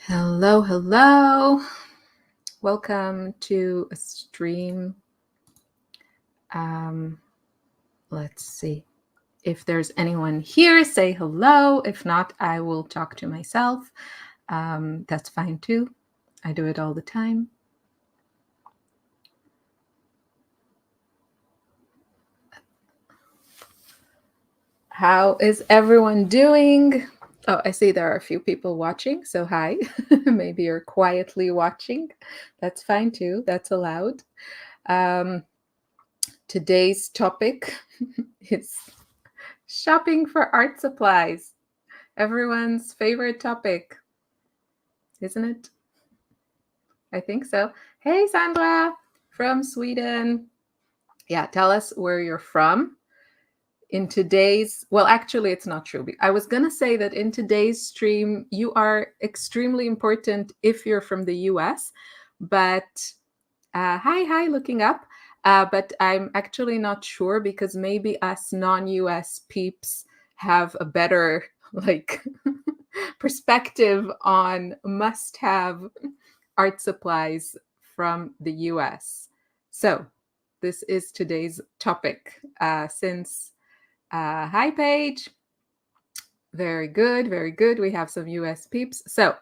Hello, hello. Welcome to a stream. Let's see. If there's anyone here, say hello. If not, I will talk to myself. That's fine too. I do it all the time. How is everyone doing? Oh, I see there are a few people watching, so hi. Maybe you're quietly watching. That's fine too. That's allowed. Today's topic is shopping for art supplies. Everyone's favorite topic, isn't it? I think so. Hey, Sandra from Sweden. Yeah, tell us where you're from. In today's, well, actually, it's not true. I was going to say that in today's stream, you are extremely important if you're from the US, but hi, looking up. But I'm actually not sure because maybe us non-US peeps have a better perspective on must-have art supplies from the US. So this is today's topic. Hi, Paige. Very good, very good. We have some US peeps. So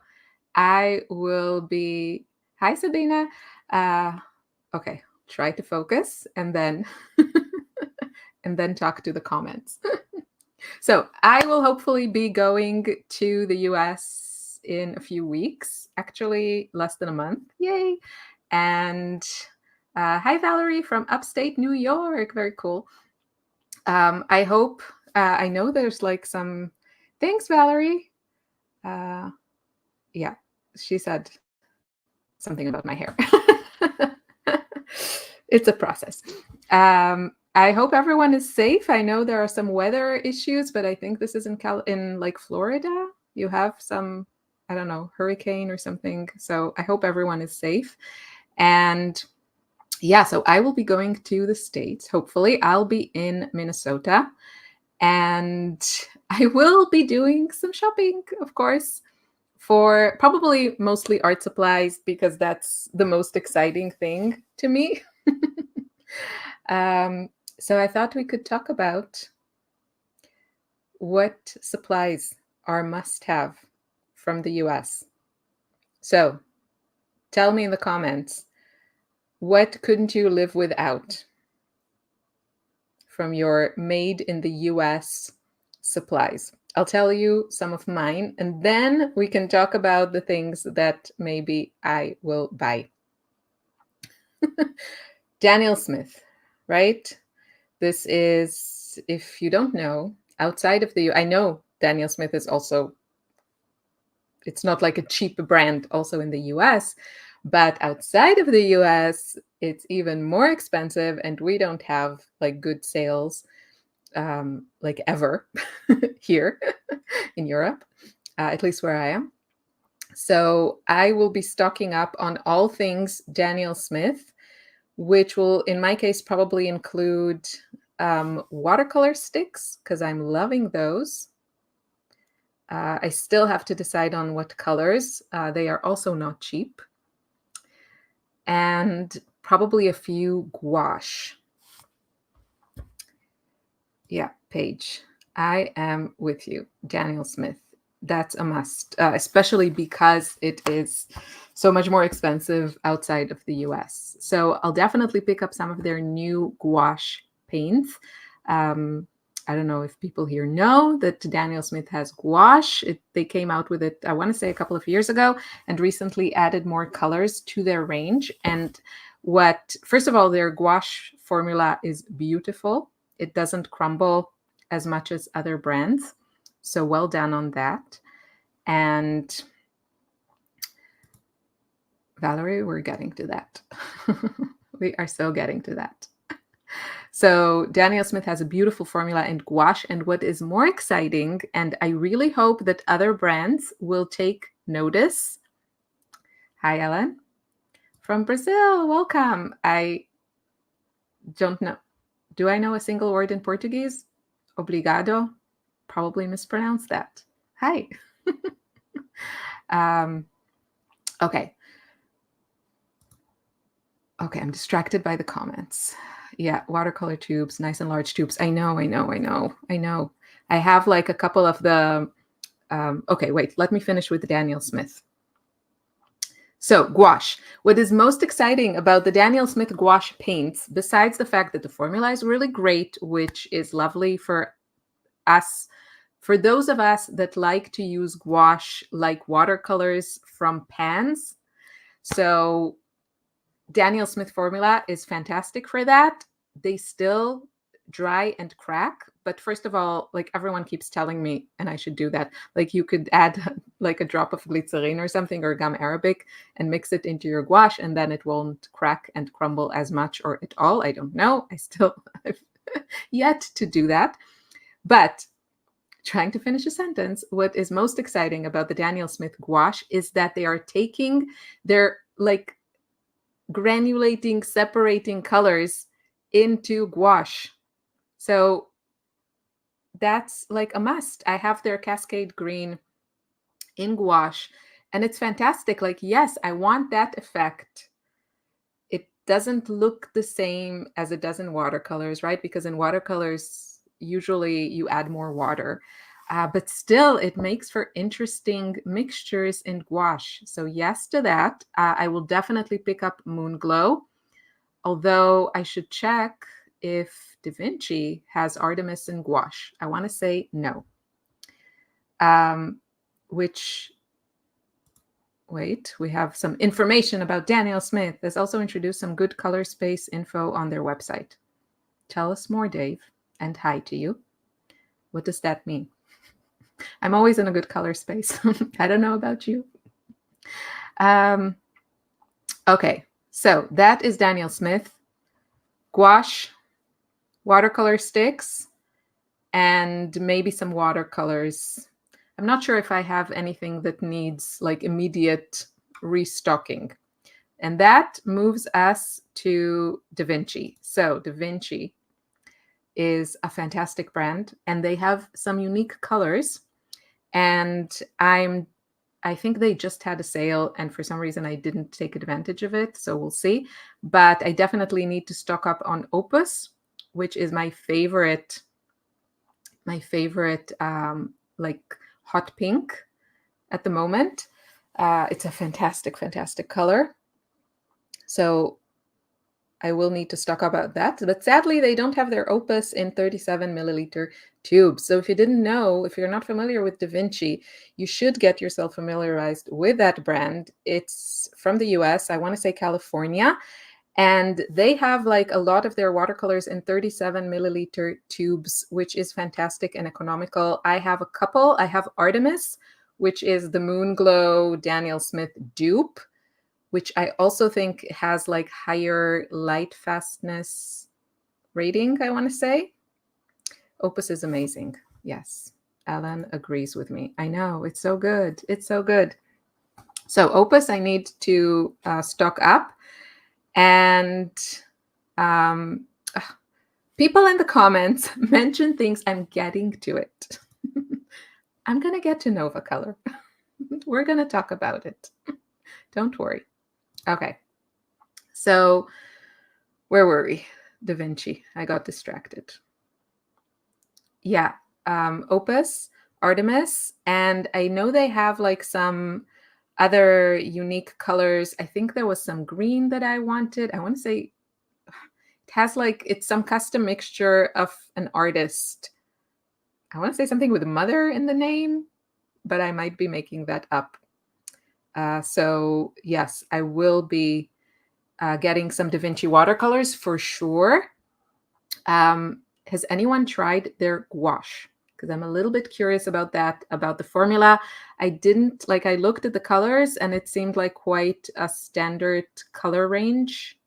I will be, hi, Sabina. Okay, try to focus and then and then talk to the comments. So I will hopefully be going to the US in a few weeks, actually less than a month. Yay. And hi, Valerie from upstate New York. Very cool. I hope, I know there's like some, thanks, Valerie. Yeah, she said something about my hair. It's a process. I hope everyone is safe. I know there are some weather issues, but I think this is in like Florida. You have some, I don't know, hurricane or something. So I hope everyone is safe. And yeah, so I will be going to the States. Hopefully, I'll be in Minnesota. And I will be doing some shopping, of course, for probably mostly art supplies because that's the most exciting thing to me. So I thought we could talk about what supplies are must-have from the US. So tell me in the comments, what couldn't you live without from your made in the US supplies? I'll tell you some of mine, and then we can talk about the things that maybe I will buy. Daniel Smith, right? This is, if you don't know, outside of I know Daniel Smith is also, it's not like a cheap brand also in the US, but outside of the US, it's even more expensive, and we don't have like good sales like ever here in Europe, at least where I am. So I will be stocking up on all things Daniel Smith, which will, in my case, probably include watercolor sticks, because I'm loving those. I still have to decide on what colors. They are also not cheap. And probably a few gouache. Yeah, Paige, I am with you. Daniel Smith. That's a must, especially because it is so much more expensive outside of the US. So I'll definitely pick up some of their new gouache paints. I don't know if people here know that Daniel Smith has gouache. They came out with it, I want to say, a couple of years ago, and recently added more colors to their range. And first of all, their gouache formula is beautiful. It doesn't crumble as much as other brands. So well done on that. And Valerie, we're getting to that. We are so getting to that. So Daniel Smith has a beautiful formula in gouache. And what is more exciting, and I really hope that other brands will take notice. Hi, Ellen. From Brazil, welcome. I don't know. Do I know a single word in Portuguese? Obrigado. Probably mispronounced that. Hi. Okay. Okay, I'm distracted by the comments. Yeah, watercolor tubes, nice and large tubes. I know, I know, I know, I know. I have like a couple of the, okay, wait, let me finish with the Daniel Smith. So gouache. What is most exciting about the Daniel Smith gouache paints, besides the fact that the formula is really great, which is lovely for us, for those of us that like to use gouache like watercolors from pans. So Daniel Smith formula is fantastic for that. They still dry and crack. But first of all, like everyone keeps telling me, and I should do that, like you could add like a drop of glycerin or something or gum arabic and mix it into your gouache, and then it won't crack and crumble as much or at all. I don't know. I still have yet to do that. But trying to finish a sentence, what is most exciting about the Daniel Smith gouache is that they are taking their like granulating, separating colors into gouache. So that's like a must. I have their Cascade Green in gouache, and it's fantastic. Like, yes, I want that effect. It doesn't look the same as it does in watercolors, right? Because in watercolors, usually you add more water. But still, it makes for interesting mixtures in gouache. So yes to that. I will definitely pick up Moon Glow. Although I should check if Da Vinci has Artemis in gouache. I want to say no. Which, wait, we have some information about Daniel Smith. Has also introduced some good color space info on their website. Tell us more, Dave, and hi to you. What does that mean? I'm always in a good color space. I don't know about you. Okay, so that is Daniel Smith. Gouache, watercolor sticks, and maybe some watercolors. I'm not sure if I have anything that needs like immediate restocking. And that moves us to Da Vinci. So Da Vinci is a fantastic brand, and they have some unique colors. And I think they just had a sale, and for some reason I didn't take advantage of it, so we'll see. But I definitely need to stock up on Opus, which is my favorite like hot pink at the moment. It's a fantastic, fantastic color. So I will need to stock up about that. But sadly, they don't have their Opus in 37 milliliter tubes. So if you didn't know, if you're not familiar with Da Vinci, you should get yourself familiarized with that brand. It's from the US, I want to say California. And they have like a lot of their watercolors in 37 milliliter tubes, which is fantastic and economical. I have a couple. I have Artemis, which is the Moon Glow Daniel Smith dupe, which I also think has like higher light fastness rating, I want to say. Opus is amazing. Yes, Alan agrees with me. I know, it's so good. It's so good. So Opus, I need to stock up. And people in the comments mention things. I'm getting to it. I'm going to get to Nova Color. We're going to talk about it. Don't worry. Okay. So where were we? Da Vinci. I got distracted. Yeah. Opus, Artemis. And I know they have like some other unique colors. I think there was some green that I wanted. I want to say it has like, it's some custom mixture of an artist. I want to say something with mother in the name, but I might be making that up. So yes, I will be getting some Da Vinci watercolors for sure. Has anyone tried their gouache? Because I'm a little bit curious about that, about the formula. I didn't, like I looked at the colors and it seemed like quite a standard color range.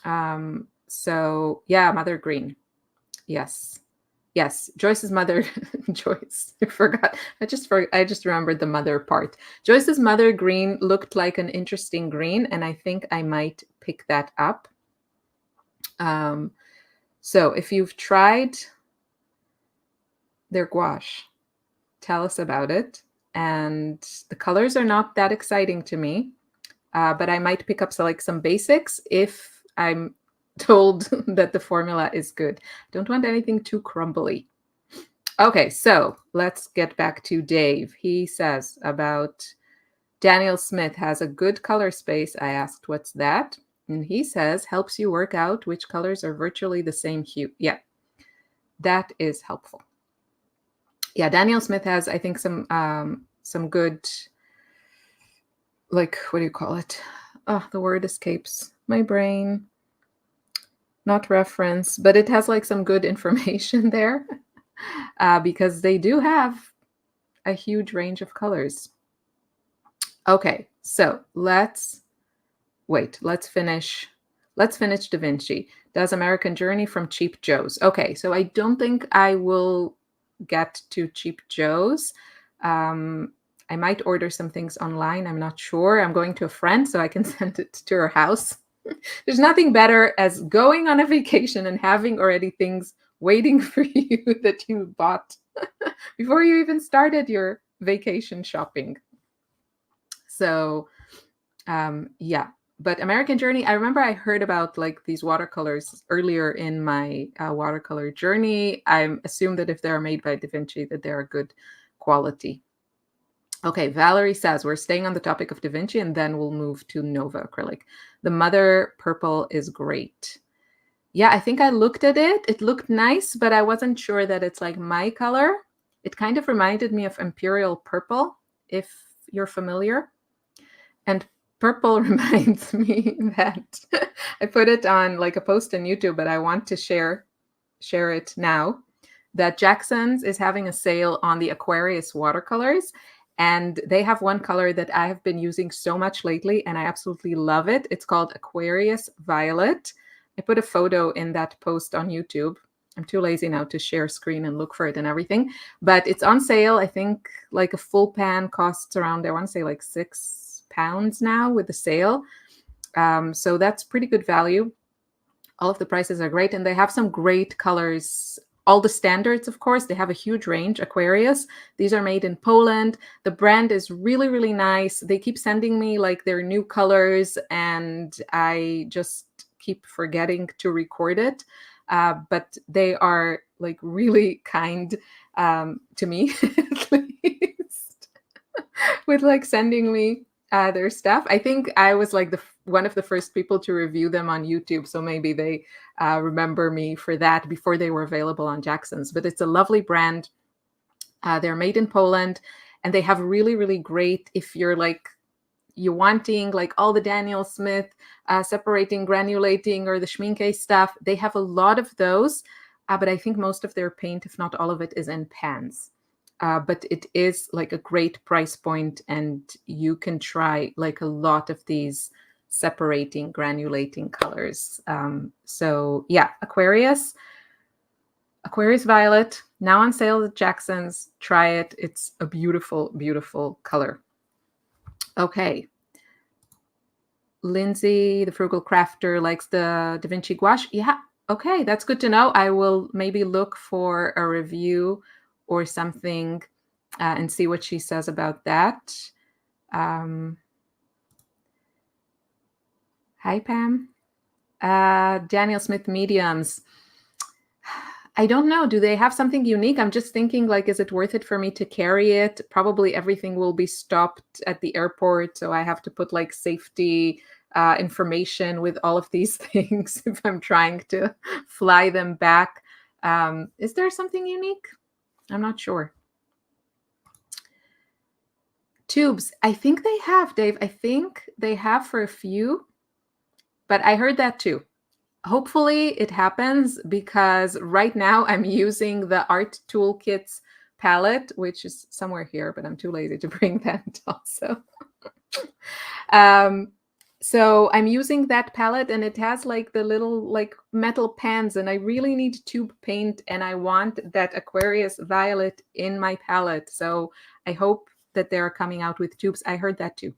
So yeah, Mother Green. Yes. Yes, Joyce's mother, Joyce, I forgot. I just remembered the mother part. Joyce's mother green looked like an interesting green, and I think I might pick that up. So if you've tried their gouache, tell us about it. And the colors are not that exciting to me. but I might pick up some basics if I'm told that the formula is good. Don't want anything too crumbly. Okay, so let's get back to Dave. He says about Daniel Smith has a good color space. I asked, what's that? And he says, helps you work out which colors are virtually the same hue. Yeah, that is helpful. Yeah, Daniel Smith has, I think, some good, like, what do you call it? Oh, the word escapes my brain. Not reference, but it has like some good information there because they do have a huge range of colors. Okay, so let's finish Da Vinci. Does American Journey from Cheap Joe's. Okay, so I don't think I will get to Cheap Joe's. I might order some things online. I'm not sure. I'm going to a friend, so I can send it to her house. There's nothing better as going on a vacation and having already things waiting for you that you bought before you even started your vacation shopping. So, yeah. But American Journey, I remember I heard about like these watercolors earlier in my watercolor journey. I assume that if they're made by Da Vinci, that they're good quality. Okay, Valerie says, we're staying on the topic of Da Vinci and then we'll move to Nova acrylic. The Mother Purple is great. Yeah, I think I looked at it. It looked nice, but I wasn't sure that it's like my color. It kind of reminded me of Imperial Purple, if you're familiar. And purple reminds me that I put it on like a post on YouTube, but I want to share it now, that Jackson's is having a sale on the Aquarius watercolors. And they have one color that I have been using so much lately, and I absolutely love it. It's called Aquarius Violet. I put a photo in that post on YouTube. I'm too lazy now to share screen and look for it and everything. But it's on sale. I think like a full pan costs around, I want to say like £6 now with the sale. So that's pretty good value. All of the prices are great, and they have some great colors. All the standards, of course, they have a huge range. Aquarius, these are made in Poland. The brand is really, really nice. They keep sending me like their new colors, and I just keep forgetting to record it. But they are like really kind to me, at least, with like sending me their stuff. I think I was like one of the first people to review them on YouTube, so maybe they remember me for that before they were available on Jackson's. But it's a lovely brand. They're made in Poland, and they have really, really great, if you're wanting like all the Daniel Smith separating, granulating, or the schminke stuff, they have a lot of those. But I think most of their paint, if not all of it, is in pans. But it is like a great price point, and you can try like a lot of these separating, granulating colors. So yeah, Aquarius Violet, now on sale at Jackson's. Try it. It's a beautiful, beautiful color. Okay. Lindsay, the Frugal Crafter, likes the Da Vinci gouache. Yeah, okay, that's good to know. I will maybe look for a review or something and see what she says about that. Hi, Pam. Daniel Smith mediums. I don't know. Do they have something unique? I'm just thinking, like, is it worth it for me to carry it? Probably everything will be stopped at the airport, so I have to put like safety information with all of these things if I'm trying to fly them back. Is there something unique? I'm not sure. Tubes. I think they have, Dave. I think they have for a few, but I heard that too. Hopefully it happens, because right now I'm using the Art Toolkits palette, which is somewhere here, but I'm too lazy to bring that also. So I'm using that palette, and it has like the little like metal pans, and I really need tube paint, and I want that Aquarius Violet in my palette. So I hope that they're coming out with tubes. I heard that too.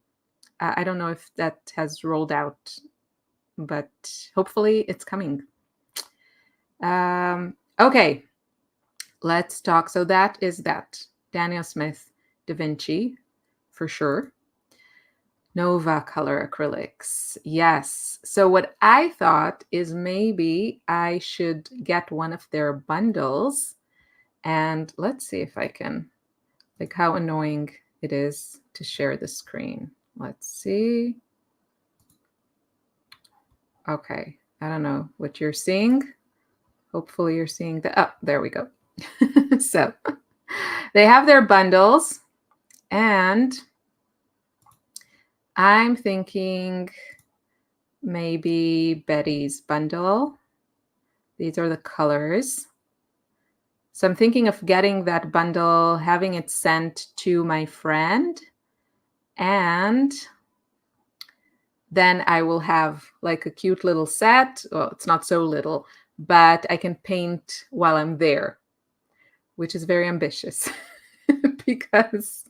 I don't know if that has rolled out, but hopefully it's coming. Okay, let's talk. So that is that. Daniel Smith, Da Vinci, for sure. Nova color acrylics. Yes. So what I thought is maybe I should get one of their bundles, and let's see if I can, like, how annoying it is to share the screen. Let's see. Okay. I don't know what you're seeing. Hopefully you're seeing the, oh, there we go. So they have their bundles, and I'm thinking maybe Betty's bundle. These are the colors. So I'm thinking of getting that bundle, having it sent to my friend, and then I will have like a cute little set. Well, it's not so little, but I can paint while I'm there, which is very ambitious because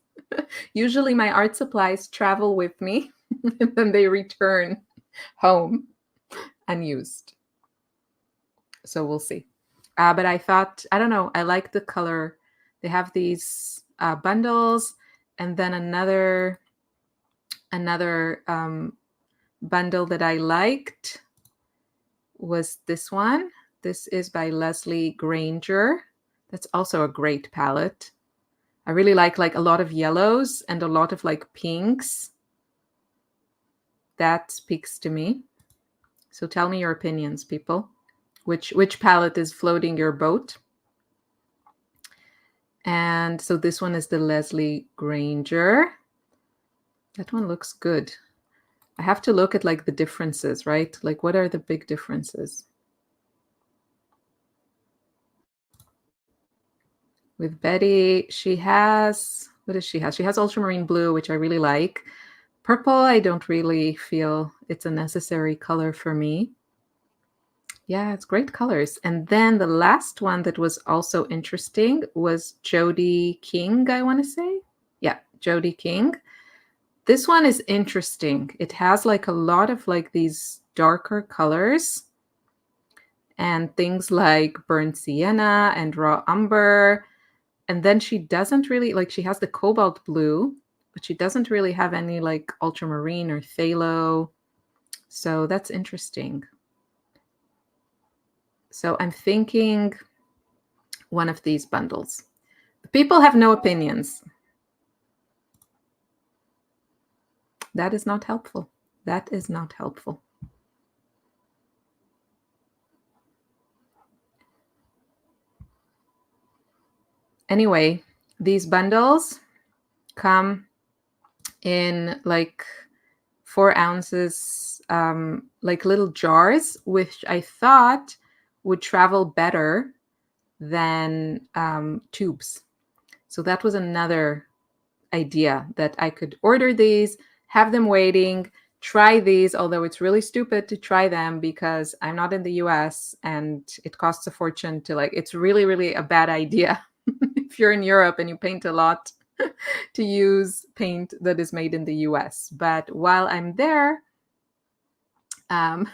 usually my art supplies travel with me and then they return home unused. So we'll see. But I thought, I don't know, I like the color. They have these bundles, and then another bundle that I liked was this one. This is by Leslie Granger. That's also a great palette. I really like a lot of yellows and a lot of like pinks. That speaks to me. So tell me your opinions, people. Which palette is floating your boat? And so this one is the Leslie Granger. That one looks good. I have to look at like the differences, right? Like what are the big differences? With Betty, she has, what does she have? She has ultramarine blue, which I really like. Purple, I don't really feel it's a necessary color for me. Yeah, it's great colors. And then the last one that was also interesting was Jody King, I want to say. Yeah, Jody King. This one is interesting. It has like a lot of like these darker colors and things like burnt sienna and raw umber. And then she doesn't really, like, she has the cobalt blue, but she doesn't really have any like ultramarine or phthalo. So that's interesting. So I'm thinking one of these bundles. The people have no opinions. That is not helpful. That is not helpful. Anyway, these bundles come in like 4 ounces, like little jars, which I thought would travel better than tubes. So that was another idea, that I could order these, have them waiting, try these, although it's really stupid to try them because I'm not in the US and it costs a fortune to like, it's really, really a bad idea if you're in Europe and you paint a lot to use paint that is made in the US. But while I'm there, I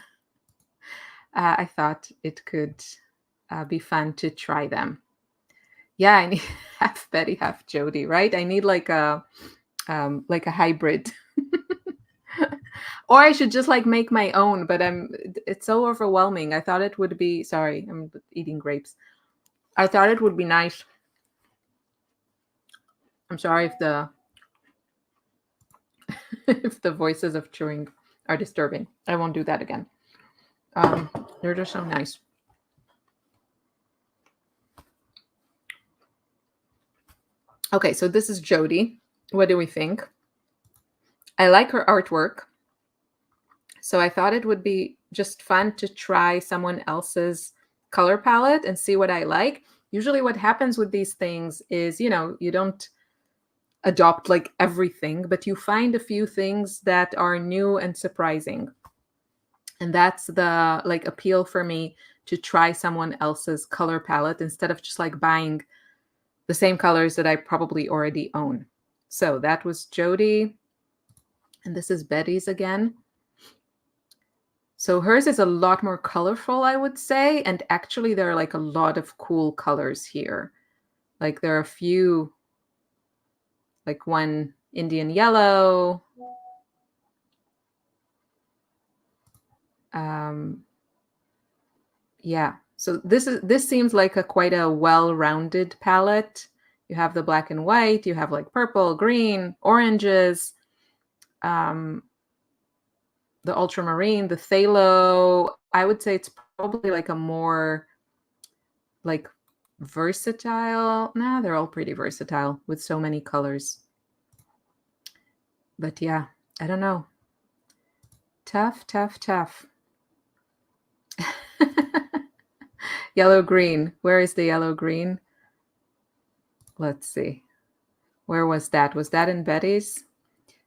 thought it could be fun to try them. Yeah, I need half Betty, half Jody, right? I need like a hybrid. Or I should just like make my own, but it's so overwhelming. I thought it would be, sorry, I'm eating grapes. I thought it would be nice. I'm sorry if the if the voices of chewing are disturbing. I won't do that again. They're just so nice. Okay, so this is Jody. What do we think? I like her artwork. So I thought it would be just fun to try someone else's color palette and see what I like. Usually what happens with these things is, you know, you don't adopt like everything, but you find a few things that are new and surprising. And that's the like appeal for me, to try someone else's color palette instead of just like buying the same colors that I probably already own. So that was Jody. And this is Betty's again. So hers is a lot more colorful, I would say. And actually there are like a lot of cool colors here. Like there are a few, like one Indian yellow, Yeah, so this seems like a quite a well-rounded palette. You have the black and white, you have like purple, green, oranges, the ultramarine, the phthalo. I would say it's probably like a more like versatile. Nah, they're all pretty versatile with so many colors. But yeah, I don't know. Tough, tough, tough. Yellow green. Where is the yellow green? Let's see. Where was that? Was that in Betty's?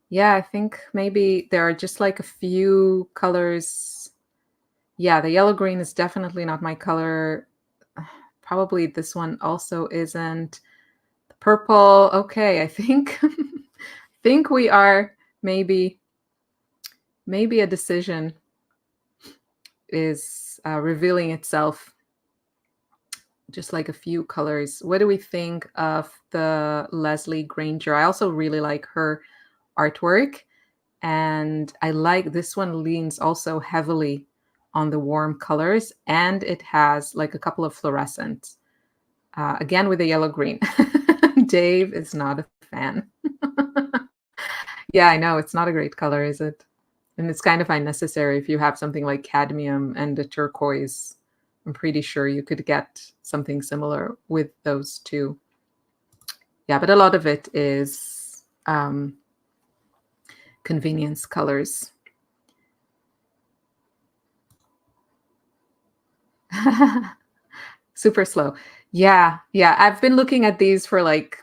Yeah, I think maybe there are just like a few colors. Yeah, the yellow green is definitely not my color. Probably this one also isn't. The purple. Okay, I think think we are maybe a decision is revealing itself. Just like a few colors. What do we think of the Leslie Granger? I also really like her artwork. And I like this one leans also heavily on the warm colors, and it has like a couple of fluorescents. Again, with the yellow green. Dave is not a fan. Yeah, I know. It's not a great color, is it? And it's kind of unnecessary if you have something like cadmium and a turquoise. I'm pretty sure you could get something similar with those two. Yeah, but a lot of it is convenience colors. Super slow. Yeah, yeah. I've been looking at these for like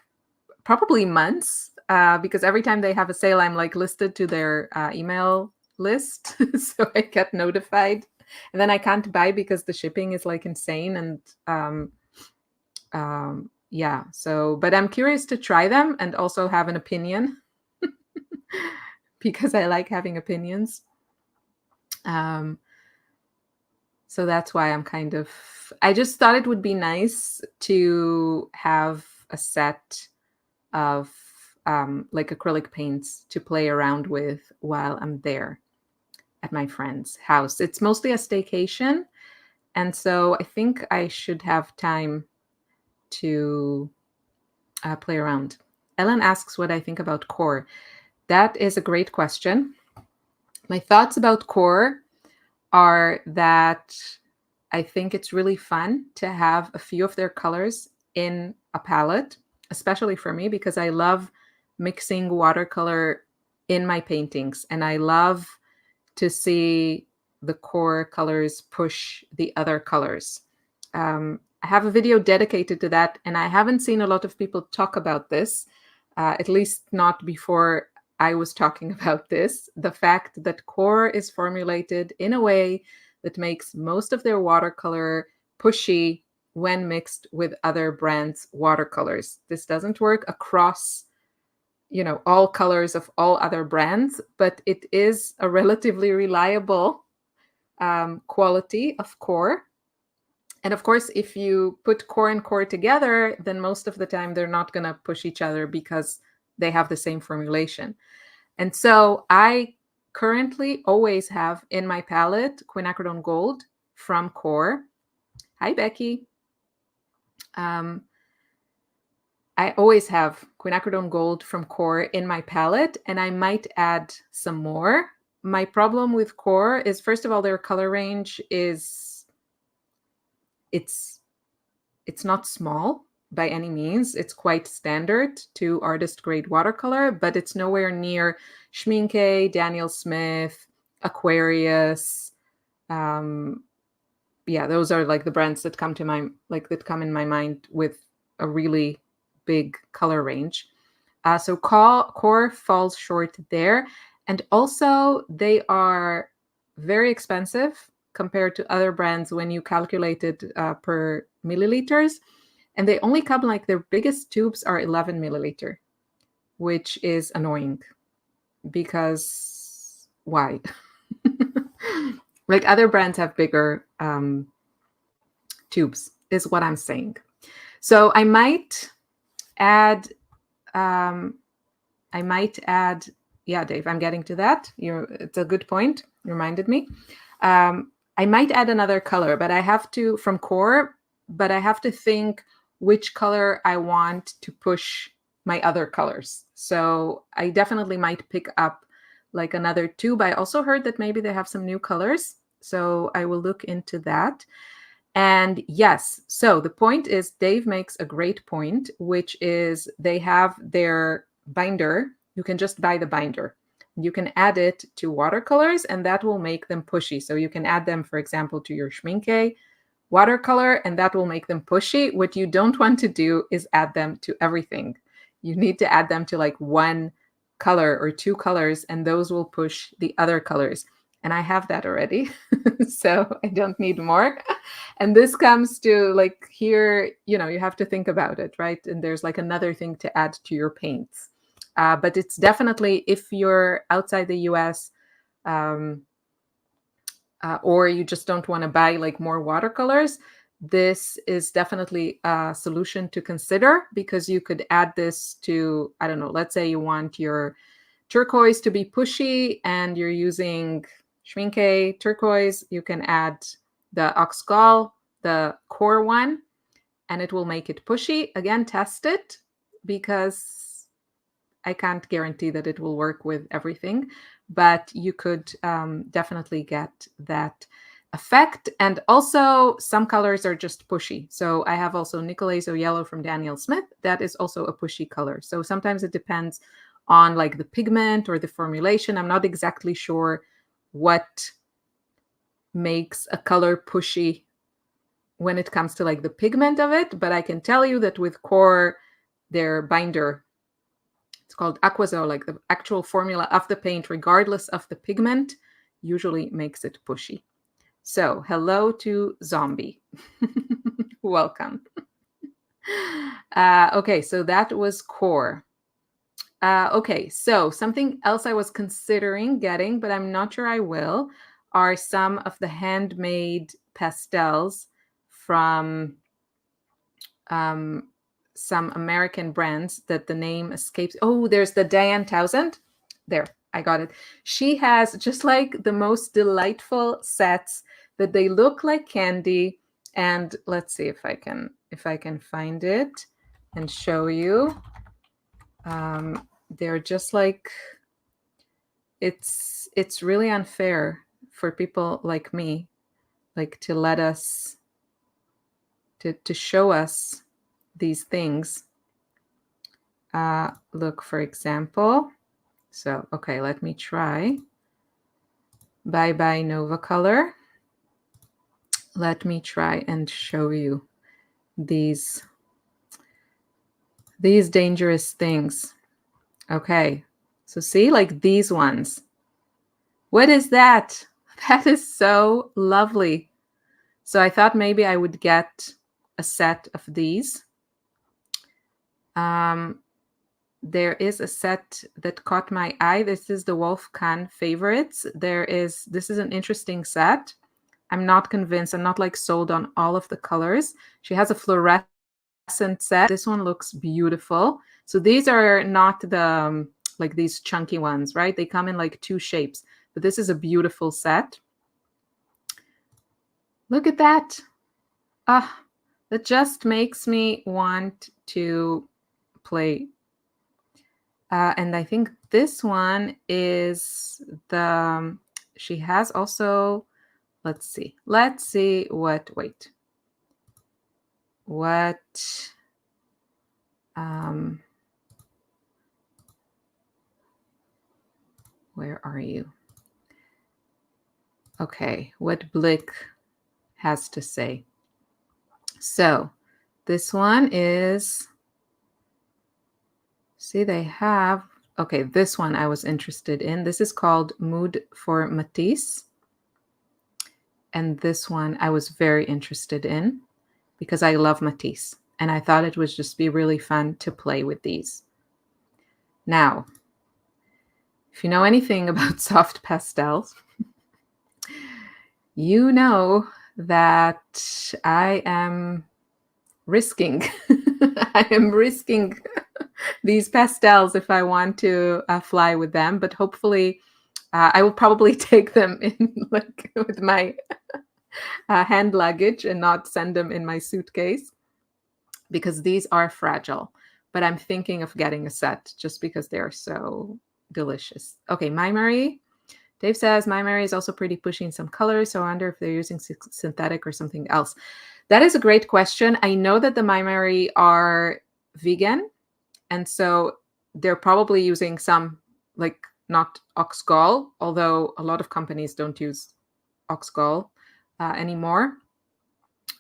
probably months because every time they have a sale, I'm like listed to their email list. So I get notified. And then I can't buy because the shipping is like insane. And yeah, so, but I'm curious to try them and also have an opinion because I like having opinions. So that's why I'm kind of, I just thought it would be nice to have a set of like acrylic paints to play around with while I'm there at my friend's house. It's mostly a staycation. And so I think I should have time to play around. Ellen asks what I think about core. That is a great question. My thoughts about core are that I think it's really fun to have a few of their colors in a palette, especially for me, because I love mixing watercolor in my paintings. And I love to see the core colors push the other colors. I have a video dedicated to that, and I haven't seen a lot of people talk about this, at least not before I was talking about this. The fact that core is formulated in a way that makes most of their watercolor pushy when mixed with other brands' watercolors. This doesn't work across, all colors of all other brands, but it is a relatively reliable quality of core. And of course, if you put core and core together, then most of the time they're not going to push each other because they have the same formulation. And so I currently always have in my palette quinacridone gold from core. Hi, Becky. I always have quinacridone gold from core in my palette, and I might add some more. My problem with core is, first of all, their color range is it's not small by any means. It's quite standard to artist grade watercolor, but it's nowhere near Schmincke, Daniel Smith, Aquarius. Yeah, those are like the brands that come to in my mind with a really big color range. So core falls short there. And also they are very expensive compared to other brands when you calculate it per milliliters. And they only come, like, their biggest tubes are 11 milliliter, which is annoying because why? Like, other brands have bigger tubes is what I'm saying. So I might add, yeah, Dave, I'm getting to that. It's a good point. You reminded me. I might add another color, but I have to, from core, but I have to think which color I want to push my other colors. So I definitely might pick up like another tube. I also heard that maybe they have some new colors. So I will look into that. And yes, so the point is, Dave makes a great point, which is they have their binder. You can just buy the binder. You can add it to watercolors, and that will make them pushy. So you can add them, for example, to your schminke watercolor, and that will make them pushy. What you don't want to do is add them to everything. You need to add them to like one color or two colors, and those will push the other colors. And I have that already, so I don't need more. And this comes to like here, you know, you have to think about it, right? And there's like another thing to add to your paints. But it's definitely, if you're outside the US, or you just don't want to buy like more watercolors, this is definitely a solution to consider, because you could add this to, I don't know, let's say you want your turquoise to be pushy and you're using schminke turquoise, you can add the Oxgal, the core one, and it will make it pushy. Again, test it, because I can't guarantee that it will work with everything, but you could definitely get that effect. And also some colors are just pushy. So I have also Nicolazo Yellow from Daniel Smith. That is also a pushy color. So sometimes it depends on like the pigment or the formulation. I'm not exactly sure what makes a color pushy when it comes to like the pigment of it, but I can tell you that with core, their binder, it's called Aquazole, like the actual formula of the paint, regardless of the pigment, usually makes it pushy. So hello to Zombie. Welcome. Okay, so that was core. Okay, so something else I was considering getting, but I'm not sure I will, are some of the handmade pastels from some American brands that the name escapes. Oh, there's the Diane Townsend. There, I got it. She has just like the most delightful sets that they look like candy. And let's see if I can find it and show you. They're just like, it's really unfair for people like me, like to let us to show us these things. Look, for example, so, okay, let me try. Bye Bye Nova Color. Let me try and show you these dangerous things. Okay, so see, like these ones. What is that? That is so lovely. So I thought maybe I would get a set of these. There is a set that caught my eye. This is the Wolfgang Favorites. This is an interesting set. I'm not convinced. I'm not like sold on all of the colors. She has a fluorescent set. This one looks beautiful. So these are not the like these chunky ones, right? They come in like two shapes, but this is a beautiful set. Look at that. That just makes me want to play. And I think this one is she has also, let's see what, where are you? Okay, what Blick has to say. So this one is, see, they have, okay, this one I was interested in. This is called Mood for Matisse. And this one I was very interested in because I love Matisse. And I thought it would just be really fun to play with these. Now, if you know anything about soft pastels, you know that I am risking, I am risking these pastels if I want to fly with them. But hopefully I will probably take them in like with my hand luggage and not send them in my suitcase because these are fragile. But I'm thinking of getting a set just because they're so delicious. Okay, My Marie. Dave says My Marie is also pretty pushy in some colors, so I wonder if they're using synthetic or something else. That is a great question. I know that the My Marie are vegan, and so they're probably using some, like, not ox gall, although a lot of companies don't use ox gall anymore.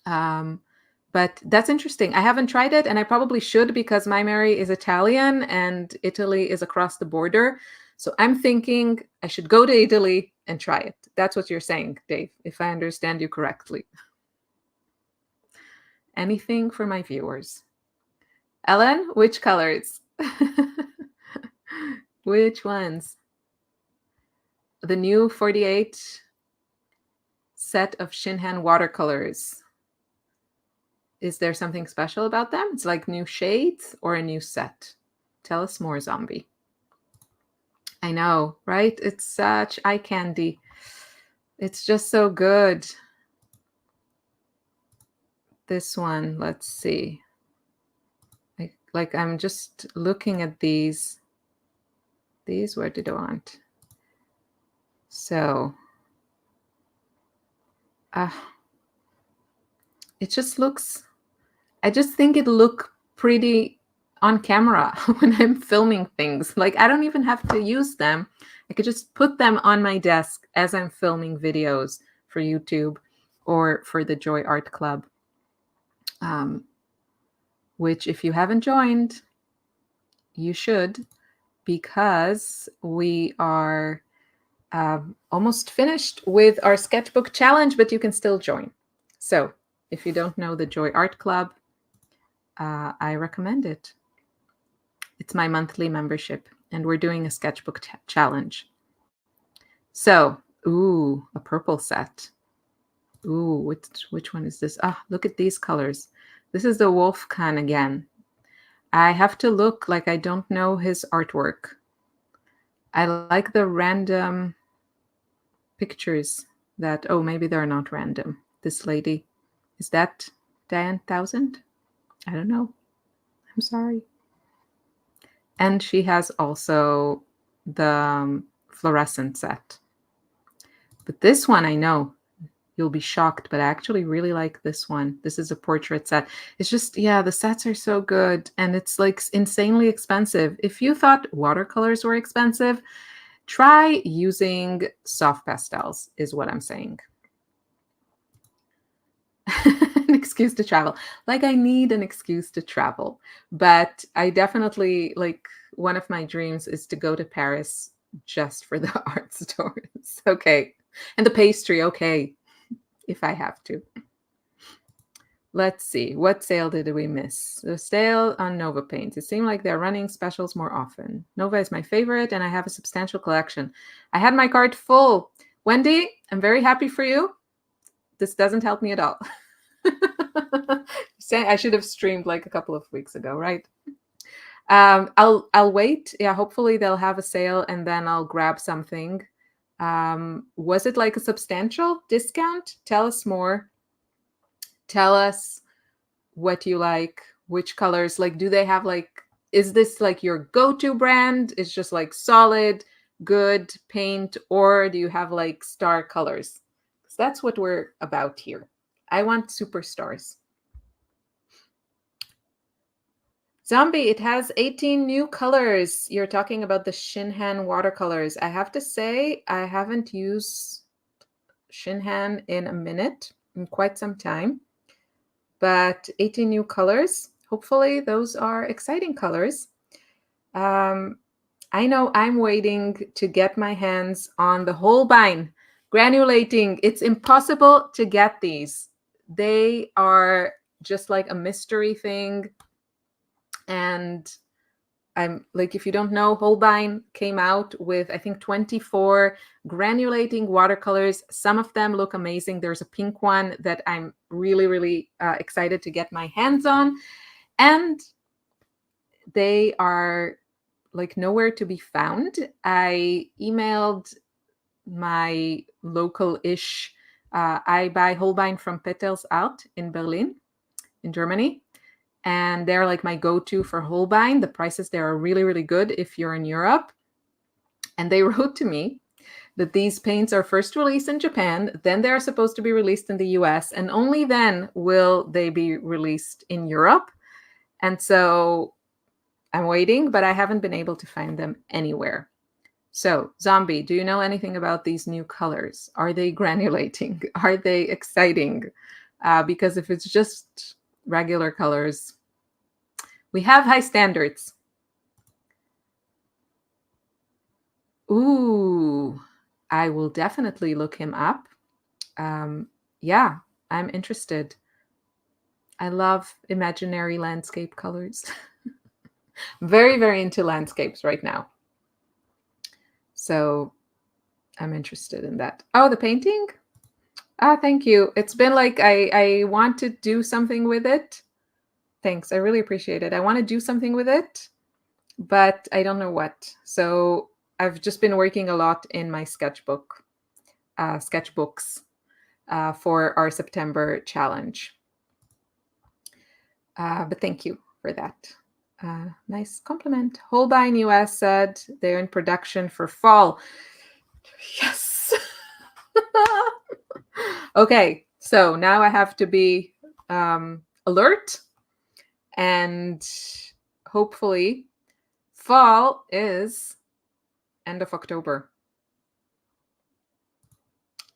But that's interesting. I haven't tried it, and I probably should because My Mary is Italian and Italy is across the border. So I'm thinking I should go to Italy and try it. That's what you're saying, Dave, if I understand you correctly. Anything for my viewers. Ellen, which colors? Which ones? The new 48 set of Shinhan watercolors. Is there something special about them? It's like new shades or a new set? Tell us more, Zombie. I know, right? It's such eye candy. It's just so good. This one, let's see. Like I'm just looking at these. These, where did I want? So, it just looks, I just think it look pretty on camera when I'm filming things. Like I don't even have to use them. I could just put them on my desk as I'm filming videos for YouTube or for the Joy Art Club, which if you haven't joined, you should, because we are almost finished with our sketchbook challenge, but you can still join. So if you don't know the Joy Art Club, I recommend it. It's my monthly membership, and we're doing a sketchbook challenge. So, ooh, a purple set. Ooh, which one is this? Ah, look at these colors. This is the Wolfgang again. I have to look, like I don't know his artwork. I like the random pictures that, oh, maybe they're not random. This lady, is that Diane Thousand? I don't know. I'm sorry. And she has also the fluorescent set. But this one, I know you'll be shocked, but I actually really like this one. This is a portrait set. It's just, yeah, the sets are so good, and it's like insanely expensive. If you thought watercolors were expensive, try using soft pastels, is what I'm saying. An excuse to travel. Like I need an excuse to travel, but I definitely, like, one of my dreams is to go to Paris just for the art stores. Okay. And the pastry. Okay. If I have to. Let's see. What sale did we miss? The sale on Nova paints. It seemed like they're running specials more often. Nova is my favorite, and I have a substantial collection. I had my cart full. Wendy, I'm very happy for you. This doesn't help me at all. I should have streamed like a couple of weeks ago, right? I'll wait. Yeah, hopefully they'll have a sale, and then I'll grab something. Was it like a substantial discount? Tell us more. Tell us what you like, which colors. Like, do they have, like, is this like your go-to brand? It's just like solid, good paint, or do you have like star colors? Because that's what we're about here. I want superstars. Zombie, it has 18 new colors. You're talking about the Shinhan watercolors. I have to say, I haven't used Shinhan in a minute, in quite some time. But 18 new colors. Hopefully those are exciting colors. I know I'm waiting to get my hands on the Holbein granulating. It's impossible to get these. They are just like a mystery thing. And I'm like, if you don't know, Holbein came out with, I think, 24 granulating watercolors. Some of them look amazing. There's a pink one that I'm really, really excited to get my hands on. And they are like nowhere to be found. I emailed my local-ish. I buy Holbein from Petels out in Berlin, in Germany. And they're like my go-to for Holbein. The prices there are really, really good if you're in Europe. And they wrote to me that these paints are first released in Japan, then they're supposed to be released in the US, and only then will they be released in Europe. And so I'm waiting, but I haven't been able to find them anywhere. So, Zombie, do you know anything about these new colors? Are they granulating? Are they exciting? Because if it's just regular colors, we have high standards. Ooh, I will definitely look him up. Yeah, I'm interested. I love imaginary landscape colors. Very, very into landscapes right now. So I'm interested in that. Oh, the painting? Ah, thank you. It's been like I want to do something with it. Thanks. I really appreciate it. I want to do something with it, but I don't know what. So I've just been working a lot in my sketchbooks for our September challenge. But thank you for that. Nice compliment. Holbein US said they're in production for fall. Yes. Okay, so now I have to be alert, and hopefully fall is end of October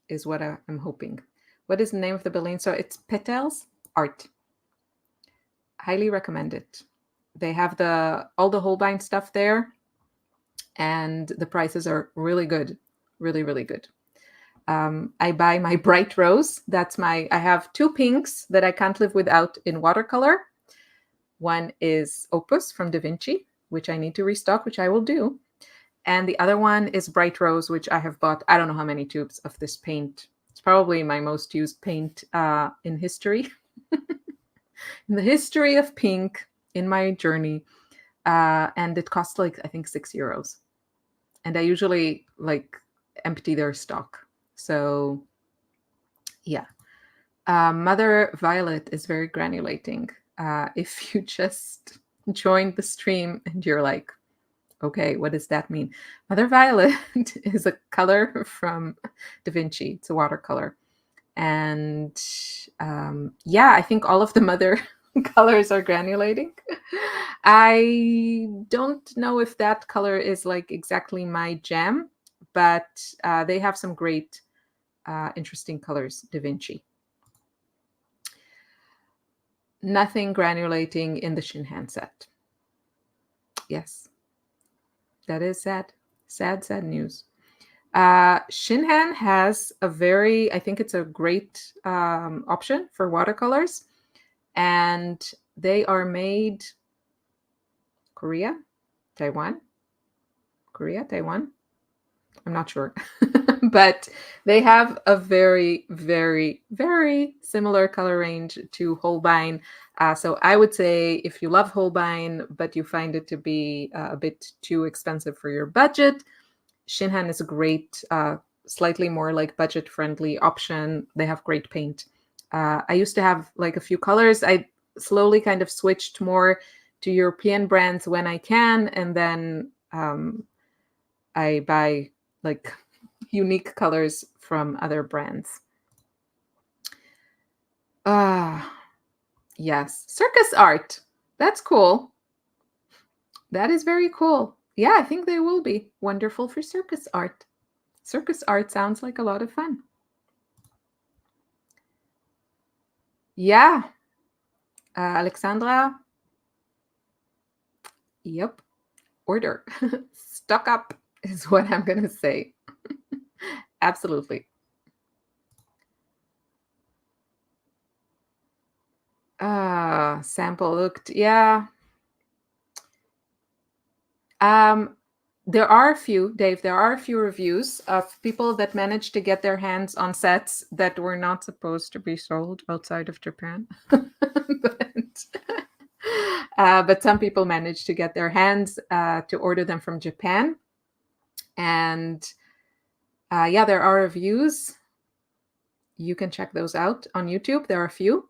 is what I'm hoping. What is the name of the building? So it's Petels Art. Highly recommend it. They have all the Holbein stuff there, and the prices are really good. Really, really good. I buy my bright rose. I have two pinks that I can't live without in watercolor. One is Opus from Da Vinci, which I need to restock, which I will do. And the other one is bright rose, which I have bought, I don't know how many tubes of this paint. It's probably my most used paint in history. In the history of pink in my journey. And it cost like, I think, €6. And I usually like empty their stock. So yeah. Mother Violet is very granulating. If you just joined the stream and you're like, okay, what does that mean? Mother Violet is a color from Da Vinci. It's a watercolor. And yeah, I think all of the mother colors are granulating. I don't know if that color is like exactly my jam, but they have some great, interesting colors, Da Vinci. Nothing granulating in the Shinhan set. Yes, that is sad. Sad news. Shinhan has I think it's a great option for watercolors. And they are made Korea, Taiwan. I'm not sure. But they have a very, very, very similar color range to Holbein. So I would say if you love Holbein, but you find it to be a bit too expensive for your budget, Shinhan is a great, slightly more like budget-friendly option. They have great paint. I used to have like a few colors. I slowly kind of switched more to European brands when I can, and then I buy like unique colors from other brands. Yes, circus art. That's cool. That is very cool. Yeah, I think they will be wonderful for circus art. Circus art sounds like a lot of fun. Yeah. Alexandra. Yep. Order. Stock up is what I'm going to say. Absolutely. Sample looked. Yeah. There are a few, Dave, there are a few reviews of people that managed to get their hands on sets that were not supposed to be sold outside of Japan. But some people managed to get their hands to order them from Japan. And Yeah, there are reviews. You can check those out on YouTube. There are a few.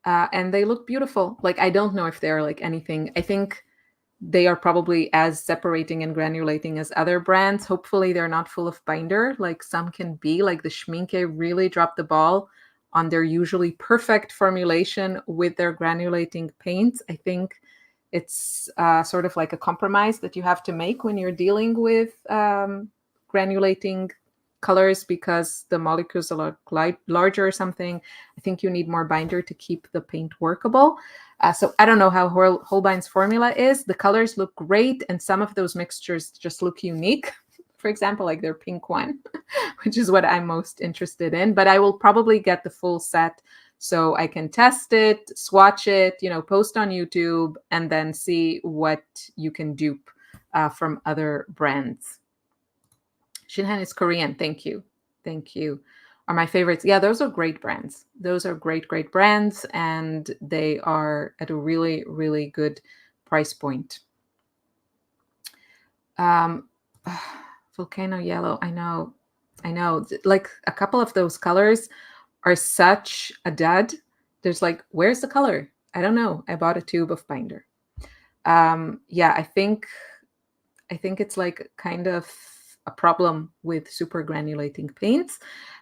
And they look beautiful. Like, I don't know if they're like anything. I think they are probably as separating and granulating as other brands. Hopefully they're not full of binder like some can be. Like the Schmincke really dropped the ball on their usually perfect formulation with their granulating paints. I think it's sort of like a compromise that you have to make when you're dealing with granulating colors, because the molecules are larger or something. I think you need more binder to keep the paint workable. So I don't know how Holbein's formula is. The colors look great, and some of those mixtures just look unique. For example, like their pink one, which is what I'm most interested in. But I will probably get the full set so I can test it, swatch it, post on YouTube, and then see what you can dupe from other brands. Shinhan is Korean. Thank you. Thank you. Are my favorites. Yeah, those are great brands. Those are great, great brands. And they are at a really, really good price point. Volcano yellow. I know. Like a couple of those colors are such a dud. There's like, where's the color? I don't know. I bought a tube of binder. Yeah, I think it's like kind of a problem with super granulating paints.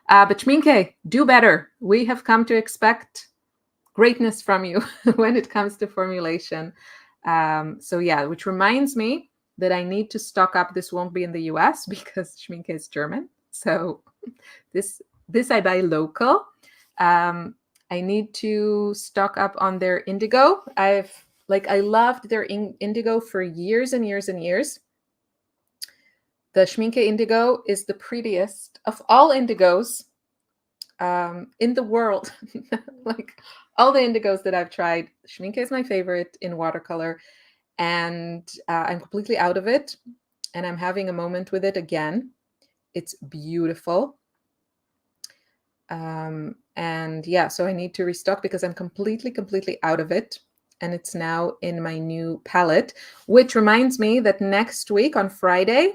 But Schmincke, do better. We have come to expect greatness from you when it comes to formulation. So yeah, which reminds me that I need to stock up. This won't be in the US because Schmincke is German. So this I buy local. I need to stock up on their indigo. I loved their indigo for years and years and years. The Schmincke indigo is the prettiest of all indigos in the world. Like all the indigos that I've tried, Schmincke is my favorite in watercolor, and I'm completely out of it, and I'm having a moment with it again. It's beautiful. And yeah, so I need to restock because I'm completely out of it. And it's now in my new palette, which reminds me that next week on Friday,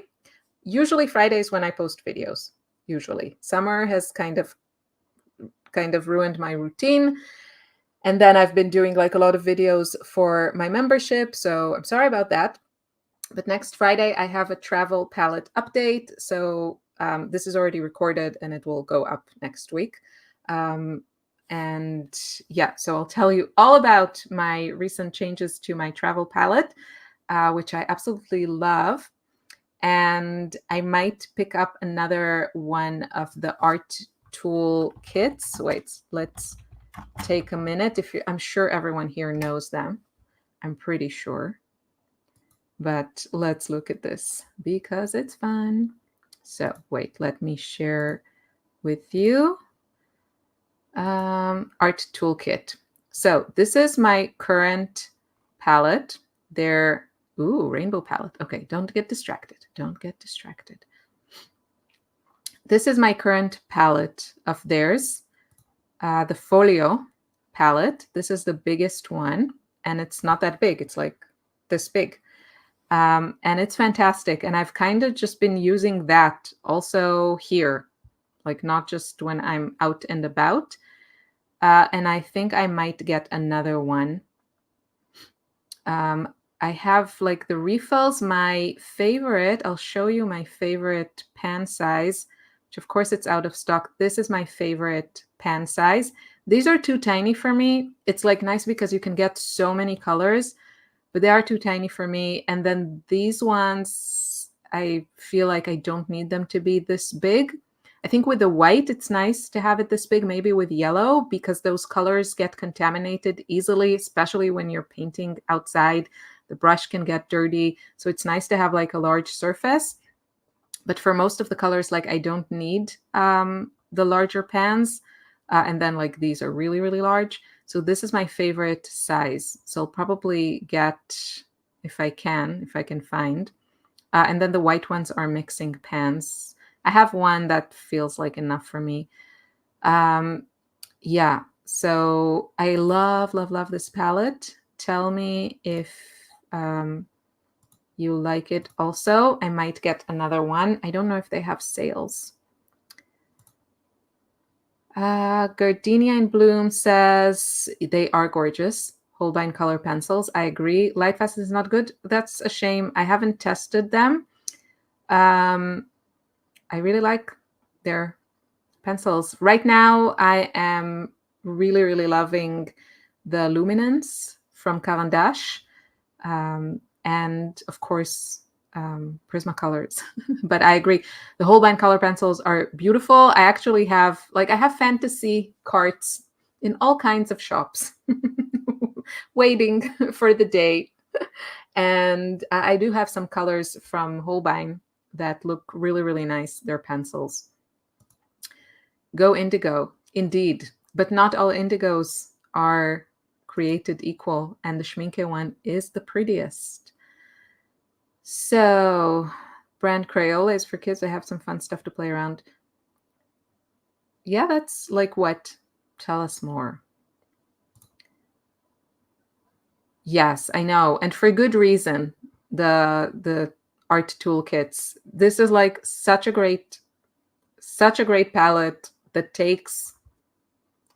usually Fridays when I post videos, usually. Summer has kind of ruined my routine. And then I've been doing like a lot of videos for my membership. So I'm sorry about that. But next Friday, I have a travel palette update. So this is already recorded and it will go up next week. And yeah, so I'll tell you all about my recent changes to my travel palette, which I absolutely love. And I might pick up another one of the art tool kits. Wait, let's take a minute. I'm sure everyone here knows them. I'm pretty sure. But let's look at this because it's fun. So wait, let me share with you. Art toolkit. So this is my current palette. Rainbow palette. Okay, don't get distracted. This is my current palette of theirs. The Folio palette. This is the biggest one, and it's not that big. It's like this big. And it's fantastic. And I've kind of just been using that also here, like not just when I'm out and about. And I think I might get another one. I have like the refills. My favorite, I'll show you my favorite pan size, which of course it's out of stock. This is my favorite pan size. These are too tiny for me. It's like nice because you can get so many colors, but they are too tiny for me. And then these ones, I feel like I don't need them to be this big. I think with the white, it's nice to have it this big, maybe with yellow, because those colors get contaminated easily, especially when you're painting outside. The brush can get dirty. So it's nice to have like a large surface. But for most of the colors, like I don't need the larger pans. And then like these are really, really large. So this is my favorite size. So I'll probably get, if I can find. And then the white ones are mixing pans. I have one that feels like enough for me. Yeah, so I love this palette. Tell me if you like it also. I might get another one. I don't know if they have sales. Gardenia in Bloom says they are gorgeous. Holbein color pencils. I agree. Lightfast is not good. That's a shame. I haven't tested them. I really like their pencils. Right now, I am really, really loving the Luminance from Caran d'Ache. And of course, Prismacolors. But I agree. The Holbein color pencils are beautiful. I actually have, I have fantasy carts in all kinds of shops waiting for the day. And I do have some colors from Holbein that look really, really nice. They're pencils. Go indigo, indeed. But not all indigos are created equal, and the Schminke one is the prettiest. So, brand Crayola is for kids. I have some fun stuff to play around. Yeah, that's like what? Tell us more. Yes, I know, and for good reason. The art toolkits. This is like such a great palette that takes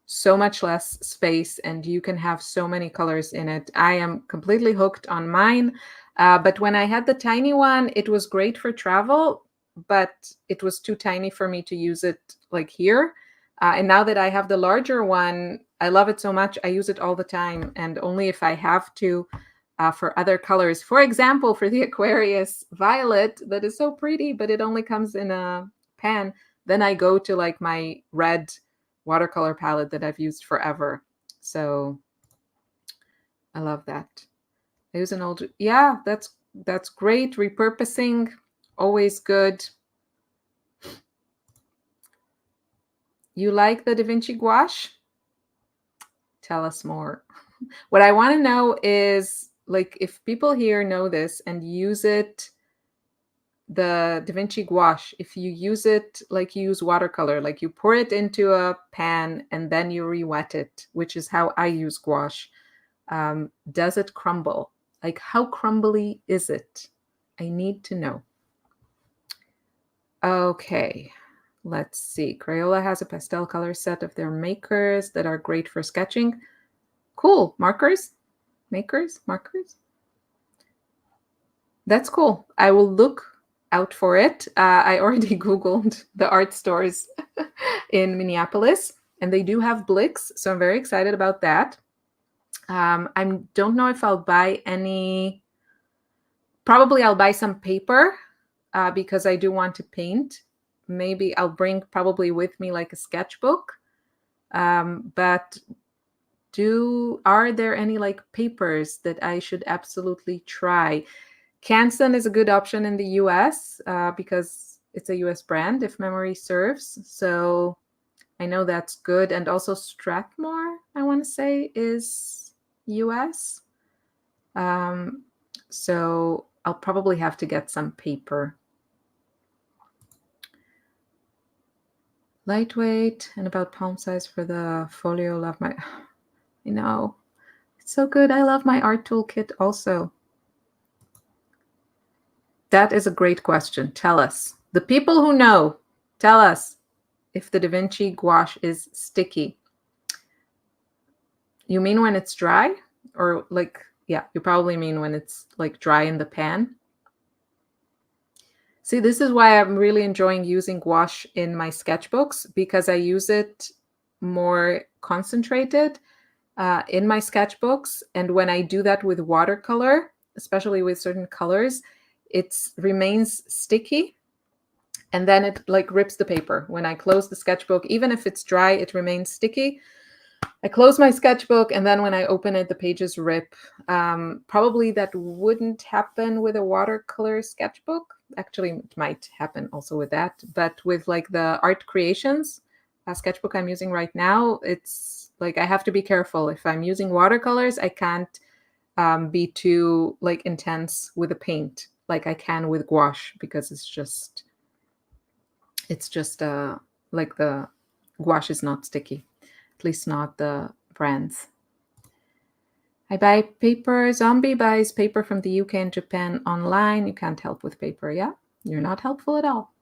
so much less space, and you can have so many colors in it. I am completely hooked on mine. But when I had the tiny one, it was great for travel, but it was too tiny for me to use it like here. And now that I have the larger one, I love it so much. I use it all the time, and only if I have to for other colors. For example, for the Aquarius violet, that is so pretty, but it only comes in a pan. Then I go to like my red watercolor palette that I've used forever. So I love that. I use an old, yeah, that's great. Repurposing, always good. You like the Da Vinci gouache? Tell us more. What I want to know is, like, if people here know this and use it, the Da Vinci gouache, if you use it like you use watercolor, like you pour it into a pan and then you re-wet it, which is how I use gouache, does it crumble? Like, how crumbly is it? I need to know. Okay, let's see. Crayola has a pastel color set of their makers that are great for sketching. Cool. Markers? Makers? Markers? That's cool. I will look out for it. I already Googled the art stores in Minneapolis, and they do have Blix, so I'm very excited about that. I don't know if I'll buy any. Probably I'll buy some paper because I do want to paint. Maybe I'll bring probably with me like a sketchbook. But are there any like papers that I should absolutely try? Canson is a good option in the US because it's a US brand, if memory serves. So I know that's good. And also Strathmore, I want to say, is US. So I'll probably have to get some paper. Lightweight and about palm size for the folio. Love my, I know, it's so good. I love my art toolkit also. That is a great question. Tell us. The people who know, tell us if the Da Vinci gouache is sticky. You mean when it's dry? Or like, yeah, you probably mean when it's like dry in the pan. See, this is why I'm really enjoying using gouache in my sketchbooks, because I use it more concentrated in my sketchbooks. And when I do that with watercolor, especially with certain colors, it remains sticky. And then it like rips the paper. When I close the sketchbook, even if it's dry, it remains sticky. I close my sketchbook, and then when I open it, the pages rip. Probably that wouldn't happen with a watercolor sketchbook. Actually, it might happen also with that. But with like the art creations sketchbook I'm using right now, it's like I have to be careful. If I'm using watercolors, I can't be too like intense with the paint like I can with gouache, because it's just like the gouache is not sticky, at least not the brands. I buy paper. Zombie buys paper from the UK and Japan online. You can't help with paper. Yeah, you're not helpful at all.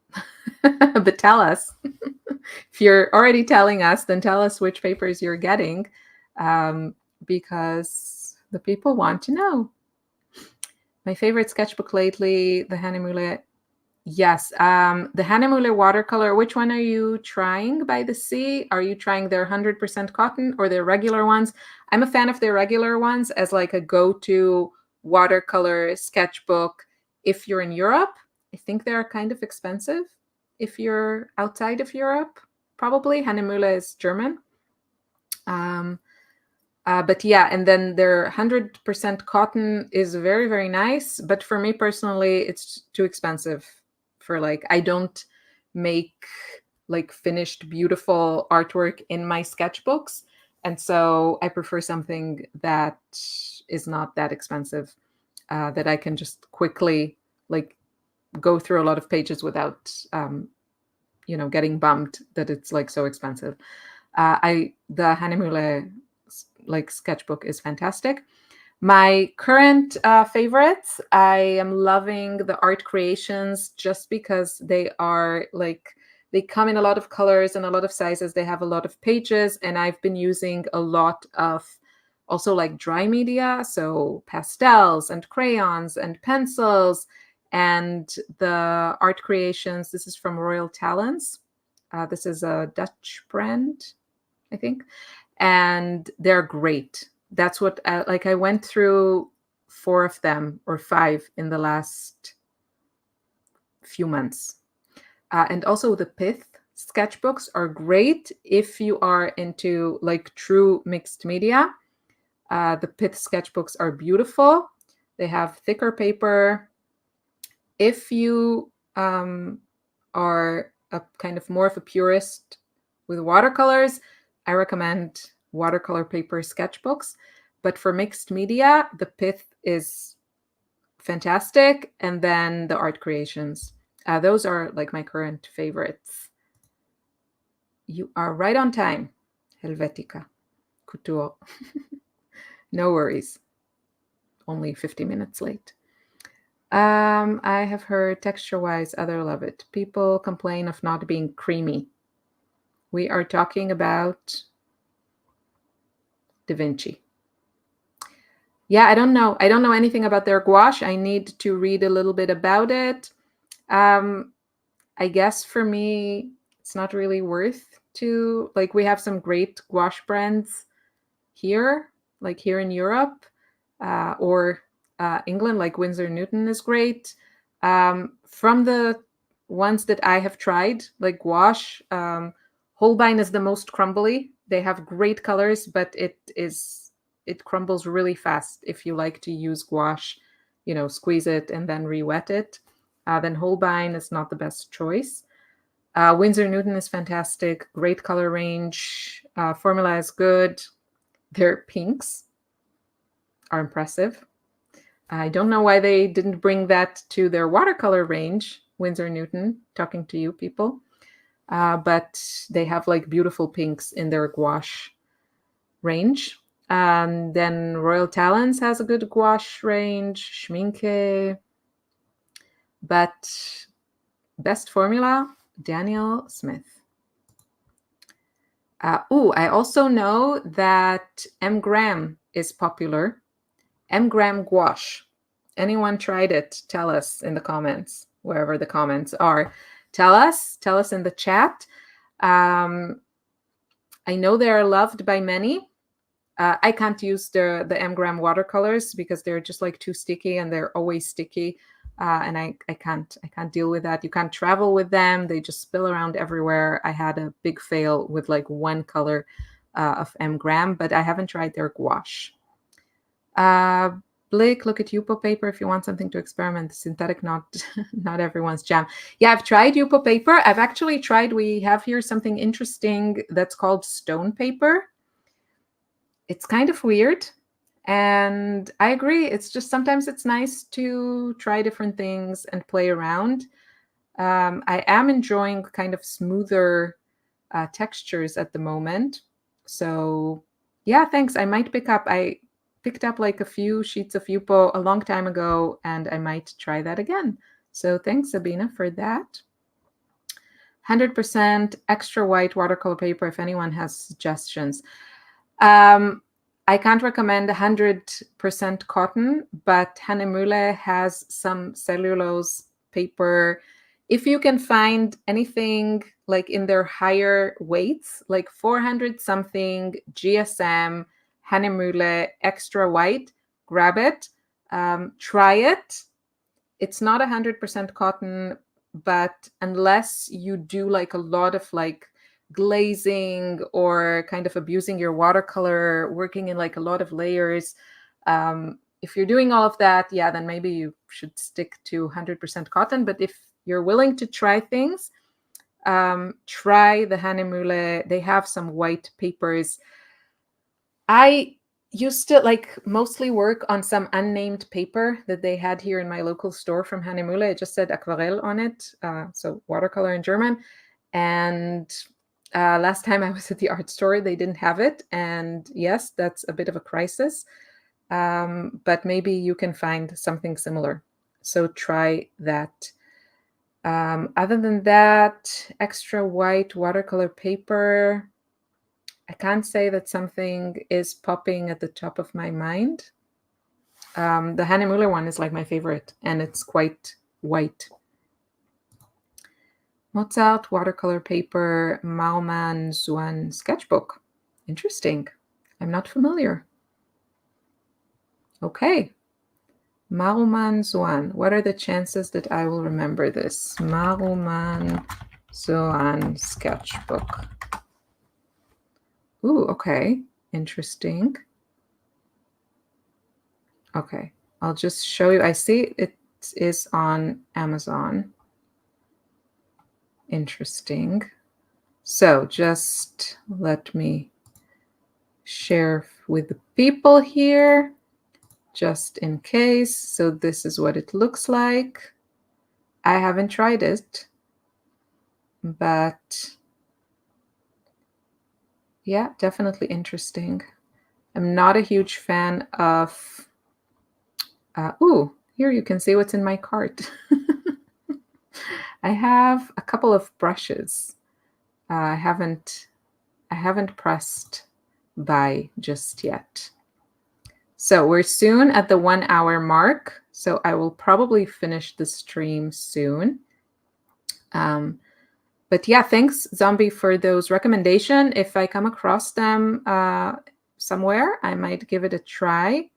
But tell us. If you're already telling us, then tell us which papers you're getting, because the people want to know. My favorite sketchbook lately, the Handmade. Yes, the Handmade watercolor. Which one are you trying by the sea? Are you trying their 100% cotton or their regular ones? I'm a fan of their regular ones as like a go-to watercolor sketchbook. If you're in Europe, I think they're kind of expensive. If you're outside of Europe, probably. Handmade is German. But yeah, and then their 100% cotton is very, very nice. But for me personally, it's too expensive for like, I don't make like finished, beautiful artwork in my sketchbooks. And so I prefer something that is not that expensive, that I can just quickly like go through a lot of pages without, getting bummed that it's like so expensive. The Handmade like sketchbook is fantastic. My current favorites, I am loving the art creations just because they are like, they come in a lot of colors and a lot of sizes. They have a lot of pages, and I've been using a lot of also like dry media, so pastels and crayons and pencils. And the art creations, this is from Royal Talents. This is a Dutch brand, I think, and they're great. That's what I went through 4 of them or 5 in the last few months. And also the pith sketchbooks are great if you are into like true mixed media. The pith sketchbooks are beautiful. They have thicker paper. If you are a kind of more of a purist with watercolors, I recommend watercolor paper sketchbooks. But for mixed media, the pith is fantastic. And then the art creations. Those are like my current favorites. You are right on time, Helvetica Couture. No worries. Only 50 minutes late. I have heard texture-wise, other love it. People complain of not being creamy. We are talking about Da Vinci. Yeah, I don't know. I don't know anything about their gouache. I need to read a little bit about it. I guess for me, it's not really worth to, like, we have some great gouache brands here, like here in Europe, or England, like Winsor Newton is great. From the ones that I have tried, like gouache, Holbein is the most crumbly. They have great colors, but it crumbles really fast if you like to use gouache, squeeze it and then re-wet it. Then Holbein is not the best choice. Winsor Newton is fantastic, great color range. Formula is good. Their pinks are impressive. I don't know why they didn't bring that to their watercolor range, Winsor Newton, talking to you people. But they have like beautiful pinks in their gouache range. Then Royal Talents has a good gouache range, Schminke. But best formula, Daniel Smith. I also know that M. Graham is popular. M. Graham gouache. Anyone tried it? Tell us in the comments, wherever the comments are. Tell us in the chat. I know they are loved by many. I can't use the M. Graham watercolors because they're just like too sticky, and they're always sticky. And I can't deal with that. You can't travel with them. They just spill around everywhere. I had a big fail with like one color of M. Graham, but I haven't tried their gouache. Blake, look at Yupo paper if you want something to experiment. Synthetic, not everyone's jam. Yeah, I've tried Yupo paper. I've actually tried, we have here something interesting that's called stone paper. It's kind of weird. And I agree. It's just sometimes it's nice to try different things and play around. I am enjoying kind of smoother textures at the moment. So yeah, thanks. I might pick up. picked up like a few sheets of Yupo a long time ago, and I might try that again. So thanks, Sabina, for that. 100% extra white watercolor paper if anyone has suggestions. I can't recommend 100% cotton, but Handmade has some cellulose paper. If you can find anything like in their higher weights, like 400 something GSM, Handmade extra white, grab it, try it. It's not 100% cotton, but unless you do like a lot of like glazing or kind of abusing your watercolor, working in like a lot of layers, if you're doing all of that, yeah, then maybe you should stick to 100% cotton. But if you're willing to try things, try the Handmade. They have some white papers. I used to like mostly work on some unnamed paper that they had here in my local store from Handmade. It just said aquarelle on it, so watercolor in German. And last time I was at the art store, they didn't have it. And yes, that's a bit of a crisis. But maybe you can find something similar. So try that. Other than that, extra white watercolor paper, I can't say that something is popping at the top of my mind. The Handmade one is like my favorite, and it's quite white. Mozart watercolor paper, Maumann Zuan sketchbook. Interesting. I'm not familiar. Okay. Maruman Zuan. What are the chances that I will remember this? Maruman Zuan sketchbook. Ooh, okay. Interesting. Okay. I'll just show you. I see it is on Amazon. Interesting. So just let me share with the people here, just in case. So this is what it looks like. I haven't tried it, but yeah, definitely interesting. I'm not a huge fan of, ooh, here you can see what's in my cart. I have a couple of brushes. I haven't pressed buy just yet. So we're soon at the 1 hour mark. So I will probably finish the stream soon. But yeah, thanks, Zombie, for those recommendations. If I come across them somewhere, I might give it a try.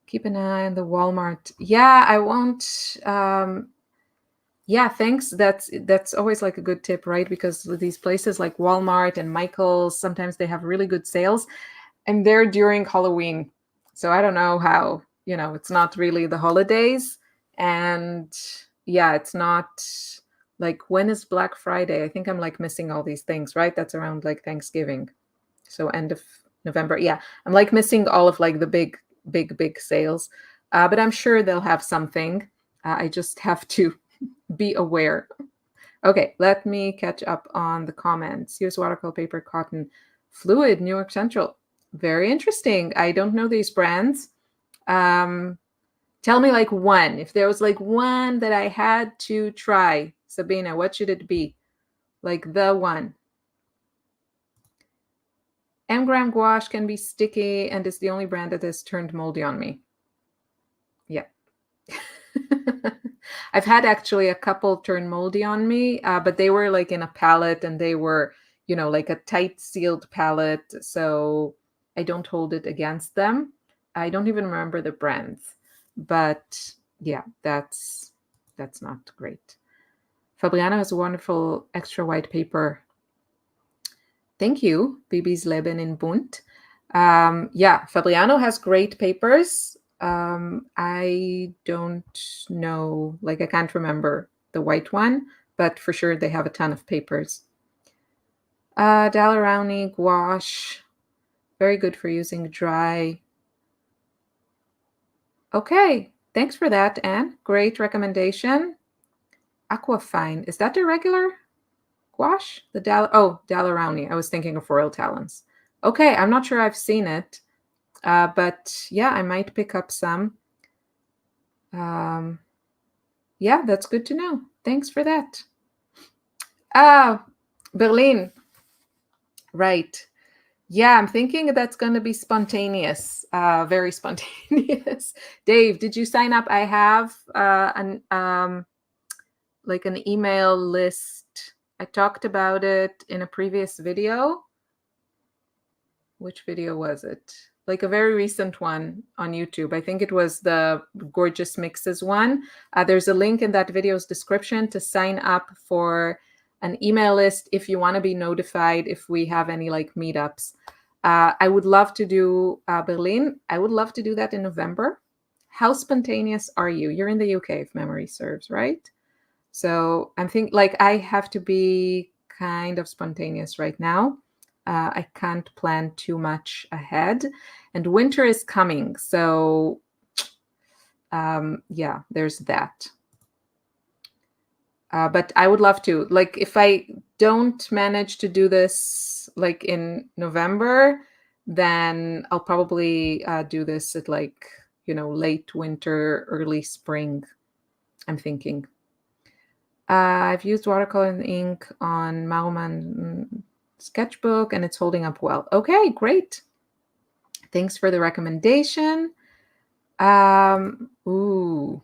Keep an eye on the Walmart. Yeah, I won't. Yeah, thanks. That's always like a good tip, right? Because these places like Walmart and Michael's, sometimes they have really good sales, and they're during Halloween. So I don't know how, it's not really the holidays. And yeah, it's not like, when is Black Friday? I think I'm like missing all these things, right? That's around like Thanksgiving. So end of November. Yeah, I'm like missing all of like the big sales. But I'm sure they'll have something. I just have to be aware. Okay, let me catch up on the comments. Use watercolor paper, cotton, fluid, New York Central. Very interesting. I don't know these brands. Tell me like one. If there was like one that I had to try, Sabina, what should it be? Like the one. M-gram gouache can be sticky and is the only brand that has turned moldy on me. Yeah. I've had actually a couple turn moldy on me, but they were like in a palette, and they were, like a tight sealed palette. So I don't hold it against them. I don't even remember the brands, but yeah, that's not great. Fabriano has a wonderful extra white paper. Thank you, Bibi's Leben in Bunt. Yeah, Fabriano has great papers. I don't know, like I can't remember the white one, but for sure they have a ton of papers. Dalarani gouache, very good for using dry. Okay, thanks for that, Anne. Great recommendation. Aquafine, is that the regular gouache? Dalarani. I was thinking of Royal Talons. Okay, I'm not sure I've seen it. But yeah, I might pick up some. Yeah, that's good to know. Thanks for that. Ah, Berlin. Right. Yeah, I'm thinking that's going to be spontaneous, very spontaneous. Dave, did you sign up? I have an like an email list. I talked about it in a previous video. Which video was it? Like a very recent one on YouTube. I think it was the Gorgeous Mixes one. There's a link in that video's description to sign up for an email list if you want to be notified if we have any like meetups. I would love to do Berlin. I would love to do that in November. How spontaneous are you? You're in the UK, if memory serves, right? So I'm thinking like I have to be kind of spontaneous right now. I can't plan too much ahead, and winter is coming. So yeah, there's that. But I would love to. Like, if I don't manage to do this like in November, then I'll probably do this at like, late winter, early spring, I'm thinking. I've used watercolor and ink on Maruman sketchbook and it's holding up well. Okay, great. Thanks for the recommendation. Ooh,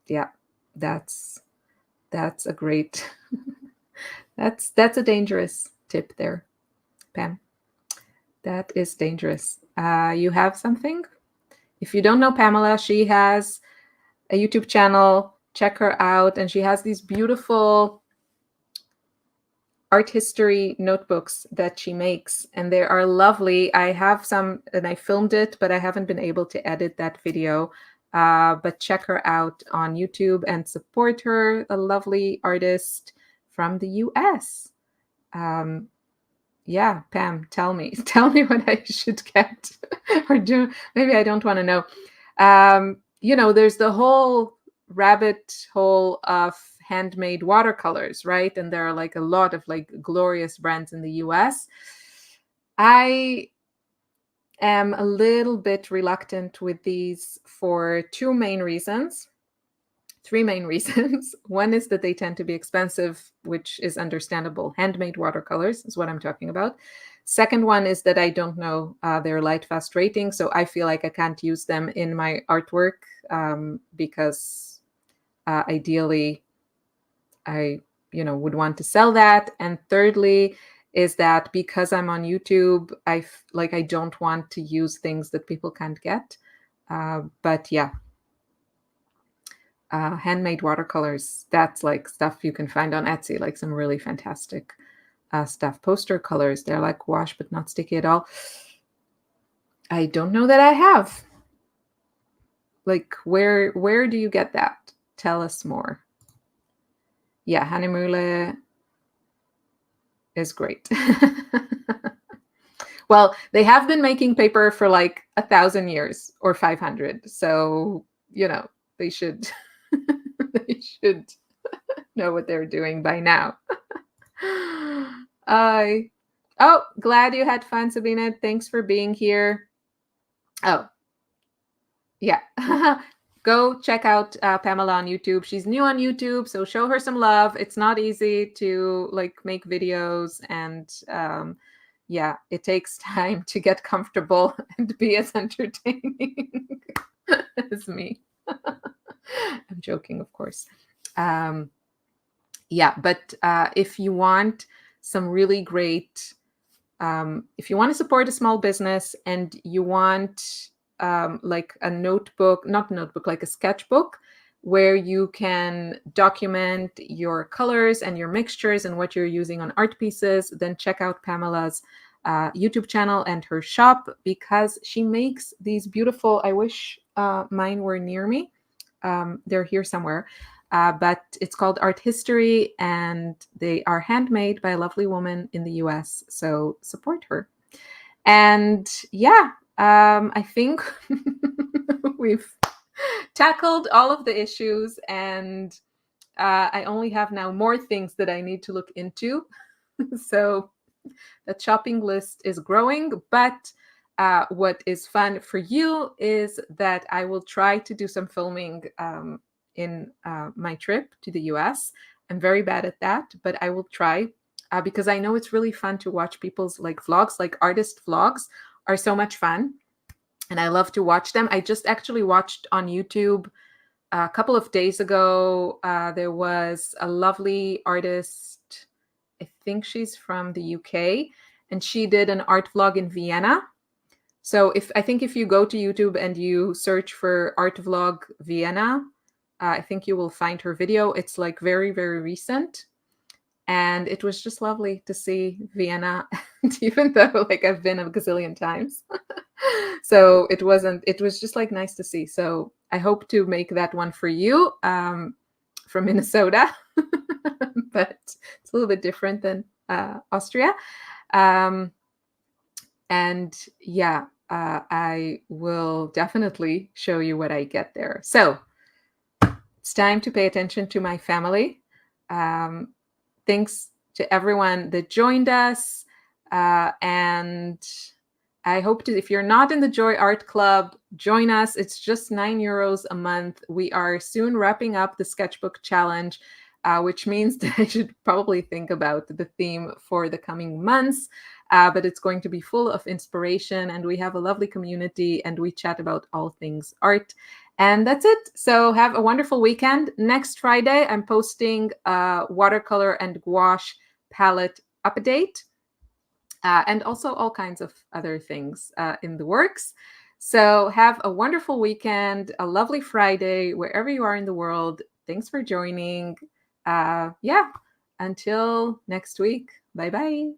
yeah, that's a great that's a dangerous tip there, Pam. That is dangerous. You have something? If you don't know Pamela, she has a YouTube channel. Check her out, and she has these beautiful art history notebooks that she makes, and they are lovely. I have some, and I filmed it, but I haven't been able to edit that video. But check her out on YouTube and support her, a lovely artist from the US. Yeah, Pam, tell me what I should get or do. Maybe I don't want to know. There's the whole rabbit hole of handmade watercolors, right? And there are like a lot of like glorious brands in the US. I am a little bit reluctant with these for three main reasons. One is that they tend to be expensive, which is understandable. Handmade watercolors is what I'm talking about. Second one is that I don't know their light fast rating, so I feel like I can't use them in my artwork because ideally I would want to sell that. And thirdly is that because I'm on YouTube, I don't want to use things that people can't get. But yeah, handmade watercolors, that's like stuff you can find on Etsy, like some really fantastic stuff. Poster colors, they're like wash but not sticky at all. I don't know that I have. Like, where do you get that? Tell us more. Yeah, Hanemule is great. Well, they have been making paper for like 1,000 years or 500. So, they should they should know what they're doing by now. Glad you had fun, Sabina. Thanks for being here. Oh, yeah. Go check out Pamela on YouTube. She's new on YouTube, so show her some love. It's not easy to like make videos, and yeah, it takes time to get comfortable and be as entertaining as me. I'm joking, of course. Yeah, but if you want some really great, if you want to support a small business and you want like a notebook, not notebook, like a sketchbook where you can document your colors and your mixtures and what you're using on art pieces, then check out Pamela's YouTube channel and her shop, because she makes these beautiful, I wish mine were near me. They're here somewhere. But it's called Art History, and they are handmade by a lovely woman in the US. So support her. And yeah, I think we've tackled all of the issues, and I only have now more things that I need to look into. So the shopping list is growing, but what is fun for you is that I will try to do some filming in my trip to the US. I'm very bad at that, but I will try because I know it's really fun to watch people's like vlogs, like artist vlogs are so much fun. And I love to watch them. I just actually watched on YouTube a couple of days ago. There was a lovely artist, I think she's from the UK, and she did an art vlog in Vienna. So I think if you go to YouTube and you search for art vlog Vienna, I think you will find her video. It's like very, very recent. And it was just lovely to see Vienna, even though like I've been a gazillion times. So it was just like nice to see. So I hope to make that one for you from Minnesota, but it's a little bit different than Austria. And yeah, I will definitely show you what I get there. So it's time to pay attention to my family. Thanks to everyone that joined us. And I hope to, if you're not in the Joy Art Club, join us. It's just €9 a month. We are soon wrapping up the sketchbook challenge, which means that I should probably think about the theme for the coming months. But it's going to be full of inspiration, and we have a lovely community, and we chat about all things art. And that's it. So have a wonderful weekend. Next Friday, I'm posting a watercolor and gouache palette update. And also all kinds of other things in the works. So have a wonderful weekend, a lovely Friday, wherever you are in the world. Thanks for joining. Yeah, until next week. Bye-bye.